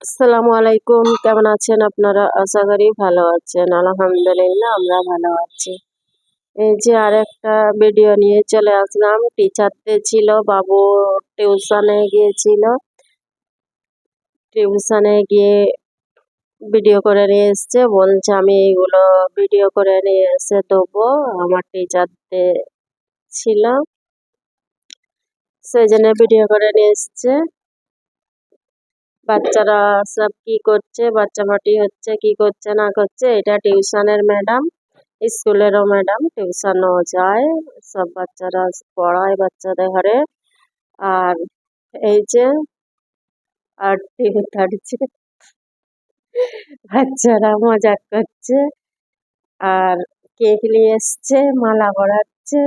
আসসালামু আলাইকুম, কেমন আছেন আপনারা? আশা করি ভালো আছেন। আলহামদুলিল্লাহ আমরা ভালো আছি। এই যে আরেকটা ভিডিও নিয়ে চলে আসলাম। টিচার ডে ছিল, বাবু টিউশনে গিয়েছিল। টিউশনে গিয়ে ভিডিও করে নিয়ে এসছে, বলছে আমি এইগুলো ভিডিও করে নিয়ে এসে দেবো। আমার টিচার ডে ছিল, সেই জন্য ভিডিও করে নিয়ে এসছে। বাচ্চারা সব কি করছে, বাচ্চাবাটি হচ্ছে, কি করছে না করছে। এটা টিউশনের ম্যাডাম, স্কুলেরও ম্যাডাম, টিউশনও যায়। সব বাচ্চারা পড়ায় বাচ্চাদের ঘরে। আর এই যে আরতি উঠাচ্ছে, বাচ্চারা মজা করছে। আর কেক নিয়ে এসছে, মালা পরাচ্ছে।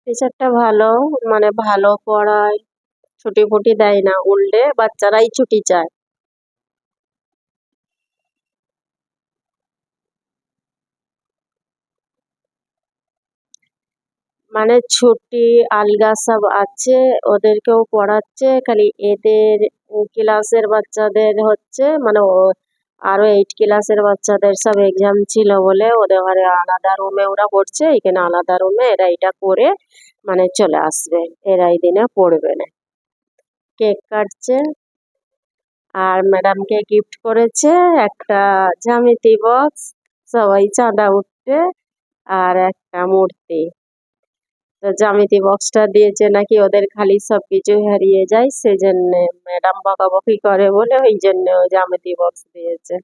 টিচারটা ভালো, মানে ভালো পড়ায়, ছুটি ফুটি দেয় না, উল্টে বাচ্চারাই ছুটি চায়। মানে ছুটি আলগা সব আছে, ওদেরকেও পড়াচ্ছে। খালি এদের ক্লাসের বাচ্চাদের হচ্ছে মানে আরো 8 ক্লাসের বাচ্চাদের সব এক্সাম ছিল বলে ওদের ঘরে আলাদা রুমে ওরা পড়ছে, এখানে আলাদা রুমে এরা এটা করে মানে চলে আসবে। এরা এই দিনে পড়বে না। কেক কাটছে, আর ম্যাডামকে গিফট করেছে একটা জ্যামিতি বক্স, সবাই চাঁদা উঠতে, আর একটা মূর্তি। তো জ্যামিতি বক্সটা দিয়েছে নাকি ওদের খালি সবকিছু হারিয়ে যায়, সেজন্য ম্যাডাম বকাবকি করে বলে ওই জন্য ও জ্যামিতি বক্স দিয়েছে।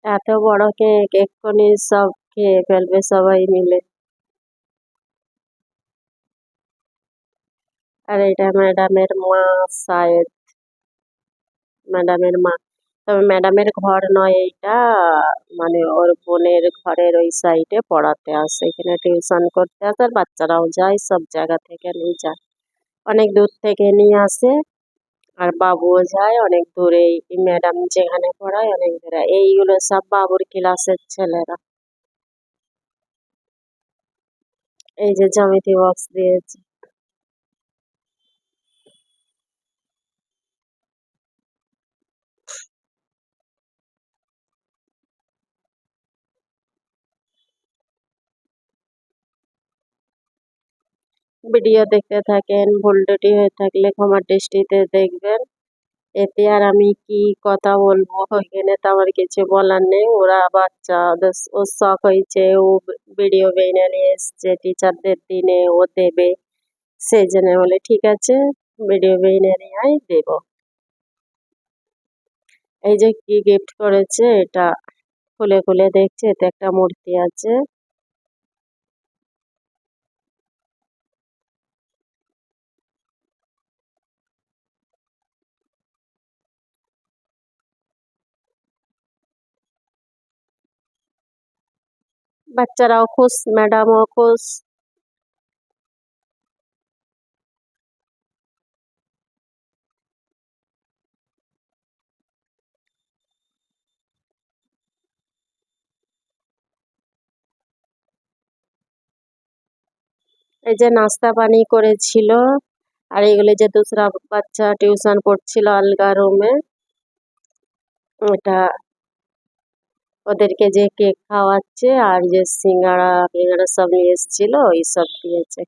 এত বড় কেক এক্ষুনি সব খেয়ে ফেলবে সবাই মিলে। আর এটা ম্যাডামের মা, শায়দ ম্যাডামের মা। তবে ম্যাডামের ঘর নয় এইটা, মানে ওর বোনের ঘরের ওই সাইডে পড়াতে আসে, এখানে টিউশন করতে আসে। আর বাচ্চারাও যায়, সব জায়গা থেকে নিয়ে যায়, অনেক দূর থেকে নিয়ে আসে। আর বাবুও যায় অনেক দূরে, এই ম্যাডাম যেখানে পড়ায় অনেক দূরে। এইগুলো সব বাবুর ক্লাসের ছেলেরা। এই যে জ্যামিতি বক্স দিয়েছে। ভিডিও দেখতে থাকেন, ভুল ত্রুটি হয়ে থাকলে ক্ষমা দৃষ্টিতে দেখবেন। এতে আর আমি কি কথা বলবো, এখানে তো আমার কিছু বলার নেই। ওরা বাচ্চা, ওর শখ হয়েছে, ও ভিডিও বেনে নিয়ে এসছে টিচারদের দিনে ও দেবে, সেই জন্য বলে ঠিক আছে ভিডিও বেনে নিয়ে আয় দেবো। এই যে কি গিফট করেছে, এটা খুলে খুলে দেখছে, এতে একটা মূর্তি আছে। বাচ্চারাও খুশ, ম্যাডামও খুশ। এই যে নাস্তা পানি করেছিল। আর এগুলো যে দুসরা বাচ্চা টিউশন পড়ছিল আলগা রুমে, ওটা ওদেরকে যে কেক খাওয়াচ্ছে, আর যে সিঙ্গাড়া ফিঙ্গাড়া সব নিয়ে এসেছিল ওই সব দিয়েছে।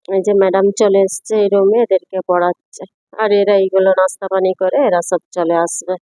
এই যে ম্যাডাম চলে এসছে এই রুমে, এদেরকে পড়াচ্ছে। আর এরা এইগুলো নাস্তা পানি করে এরা সব চলে আসবে।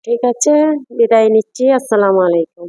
ঠিক আছে, বিদায় নিচ্ছি। আসসালামু আলাইকুম।